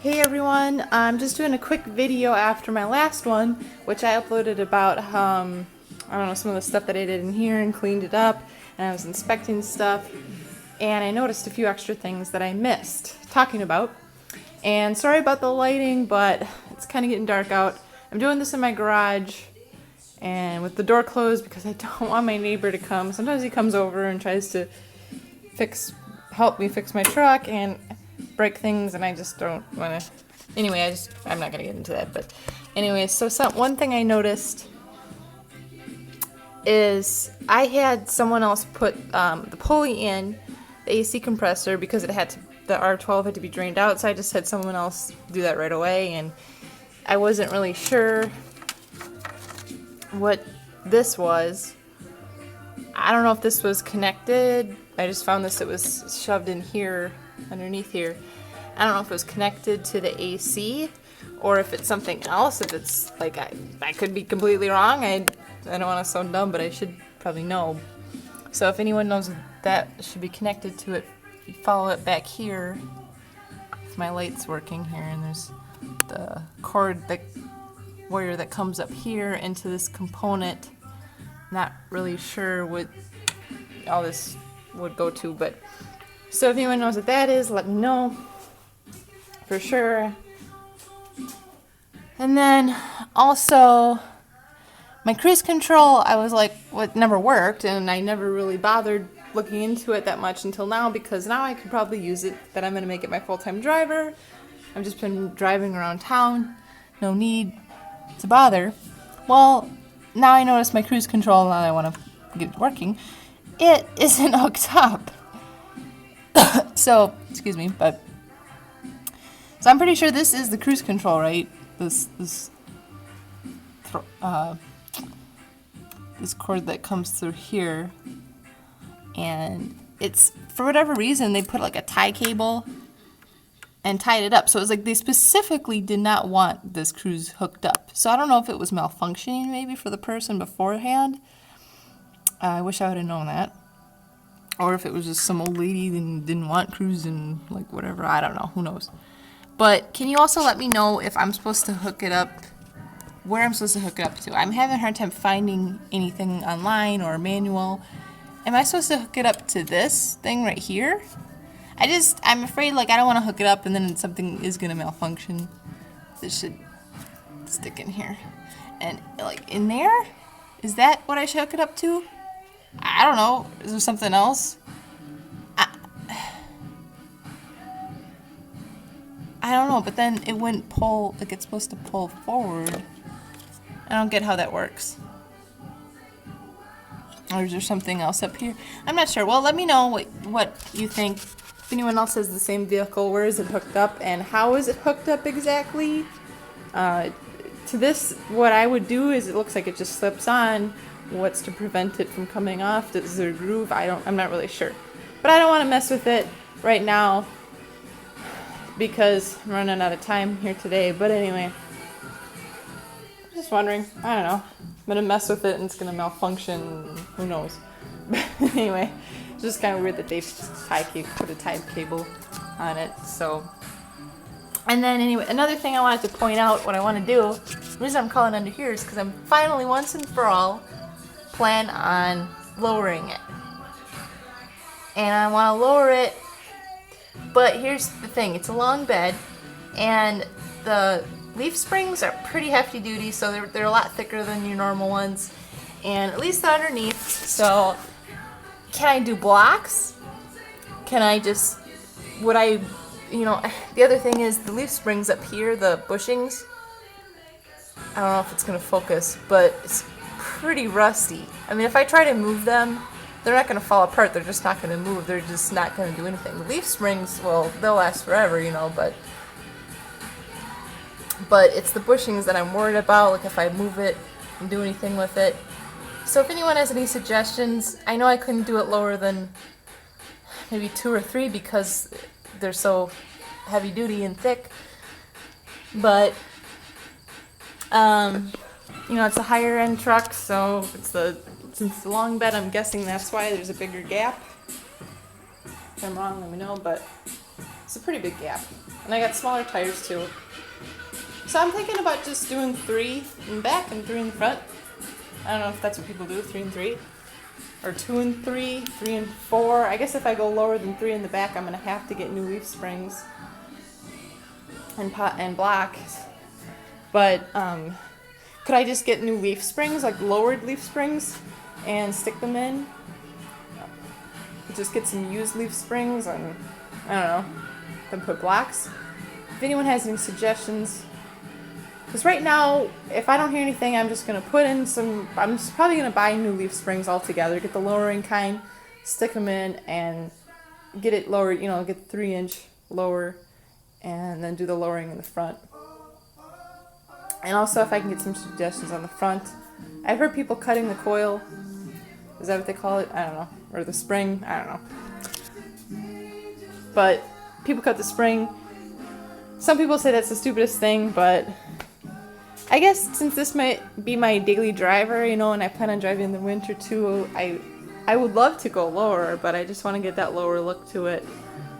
Hey everyone, I'm just doing a quick video after my last one, which I uploaded about, I don't know, some of the stuff that I did in here and cleaned it up, and I was inspecting stuff, and I noticed a few extra things that I missed talking about. And sorry about the lighting, but it's kind of getting dark out. I'm doing this in my garage, and with the door closed because I don't want my neighbor to come. Sometimes he comes over and tries to help me fix my truck, and break things, and I just don't want to. Anyway, I'm not gonna get into that. But anyway, so one thing I noticed is I had someone else put the pulley in the AC compressor because the R12 had to be drained out. So I just had someone else do that right away, and I wasn't really sure what this was. I don't know if this was connected. I just found this. It was shoved in here, underneath here. I don't know if it was connected to the AC or if it's something else. If it's like, I could be completely wrong. I don't want to sound dumb, but I should probably know. So if anyone knows that should be connected to it, you follow it back here. If my light's working here, and there's the cord, the wire that comes up here into this component. Not really sure what all this would go to, but so if anyone knows what that is, let me know for sure. And then also my cruise control, I was like, what, never worked, and I never really bothered looking into it that much until now, because now I could probably use it, that I'm going to make it my full-time driver. I've just been driving around town, no need to bother. Well, now I notice my cruise control, now I want to get it working, it isn't hooked up. So, excuse me, but so I'm pretty sure this is the cruise control, right? This cord that comes through here, and it's, for whatever reason, they put like a tie cable and tied it up. So it was like they specifically did not want this cruise hooked up. So I don't know if it was malfunctioning maybe for the person beforehand. I wish I would have known that. Or if it was just some old lady that didn't want cruise and like whatever. I don't know. Who knows? But can you also let me know if I'm supposed to hook it up, where I'm supposed to hook it up to? I'm having a hard time finding anything online or manual. Am I supposed to hook it up to this thing right here? I'm afraid, like, I don't want to hook it up and then something is going to malfunction. This should stick in here. And, like, in there? Is that what I should hook it up to? I don't know. Is there something else? I don't know, but then it wouldn't pull, like it's supposed to pull forward. I don't get how that works. Or is there something else up here? I'm not sure. Well, let me know what you think. If anyone else has the same vehicle, where is it hooked up and how is it hooked up exactly? To this, what I would do is, it looks like it just slips on. What's to prevent it from coming off? Is there a groove? I'm not really sure. But I don't want to mess with it right now because I'm running out of time here today. But anyway, just wondering. I don't know. I'm gonna mess with it and it's gonna malfunction. Who knows? But anyway, it's just kind of weird that they put a tie cable on it. So, and then anyway, another thing I wanted to point out, what I want to do, the reason I'm calling under here is because I'm finally, once and for all, plan on lowering it. And I want to lower it, but here's the thing, it's a long bed, and the leaf springs are pretty hefty duty, so they're a lot thicker than your normal ones, and at least underneath. So can I do blocks? Can I just, the other thing is the leaf springs up here, the bushings, I don't know if it's going to focus, but it's pretty rusty. I mean, if I try to move them, they're not going to fall apart. They're just not going to move. They're just not going to do anything. The leaf springs, well, they'll last forever, but it's the bushings that I'm worried about, like if I move it and do anything with it. So if anyone has any suggestions, I know I couldn't do it lower than maybe 2 or 3 because they're so heavy duty and thick, but it's a higher end truck, so since it's a long bed, I'm guessing that's why there's a bigger gap. If I'm wrong, let me know, but it's a pretty big gap. And I got smaller tires too. So I'm thinking about just doing 3 in the back and 3 in the front. I don't know if that's what people do, 3 and 3. Or 2 and 3, 3 and 4. I guess if I go lower than 3 in the back, I'm going to have to get new leaf springs and blocks. But could I just get new leaf springs, like lowered leaf springs, and stick them in? Just get some used leaf springs and, I don't know, then put blocks. If anyone has any suggestions, because right now, if I don't hear anything, I'm just going to put in I'm just probably going to buy new leaf springs altogether, get the lowering kind, stick them in, and get it lowered, get 3-inch lower, and then do the lowering in the front. And also, if I can get some suggestions on the front. I've heard people cutting the coil. Is that what they call it? I don't know. Or the spring? I don't know. But people cut the spring. Some people say that's the stupidest thing, but I guess since this might be my daily driver, and I plan on driving in the winter too, I would love to go lower, but I just want to get that lower look to it,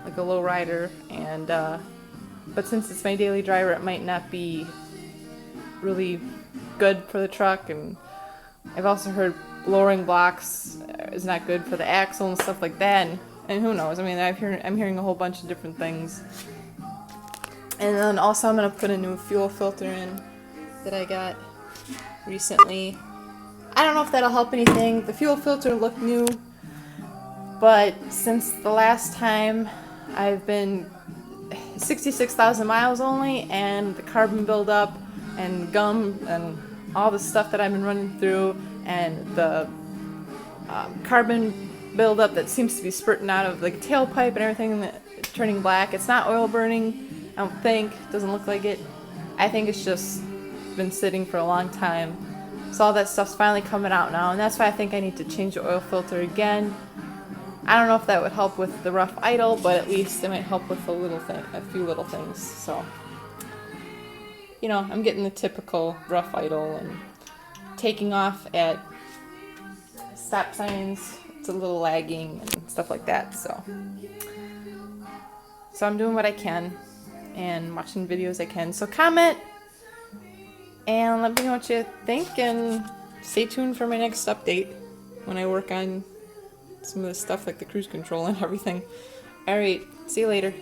like a low rider. And but since it's my daily driver, it might not be really good for the truck. And I've also heard lowering blocks is not good for the axle and stuff like that. And who knows? I mean, I'm hearing a whole bunch of different things. And then also I'm gonna put a new fuel filter in that I got recently. I don't know if that'll help anything. The fuel filter looked new, but since the last time I've been 66,000 miles only, and the carbon buildup and gum and all the stuff that I've been running through, and the carbon buildup that seems to be spurting out of the tailpipe and everything, turning black. It's not oil burning, I don't think. It doesn't look like it. I think it's just been sitting for a long time. So all that stuff's finally coming out now, and that's why I think I need to change the oil filter again. I don't know if that would help with the rough idle, but at least it might help with a few little things. So, I'm getting the typical rough idle and taking off at stop signs. It's a little lagging and stuff like that. So I'm doing what I can and watching videos I can. So comment and let me know what you think, and stay tuned for my next update when I work on some of the stuff like the cruise control and everything. Alright, see you later.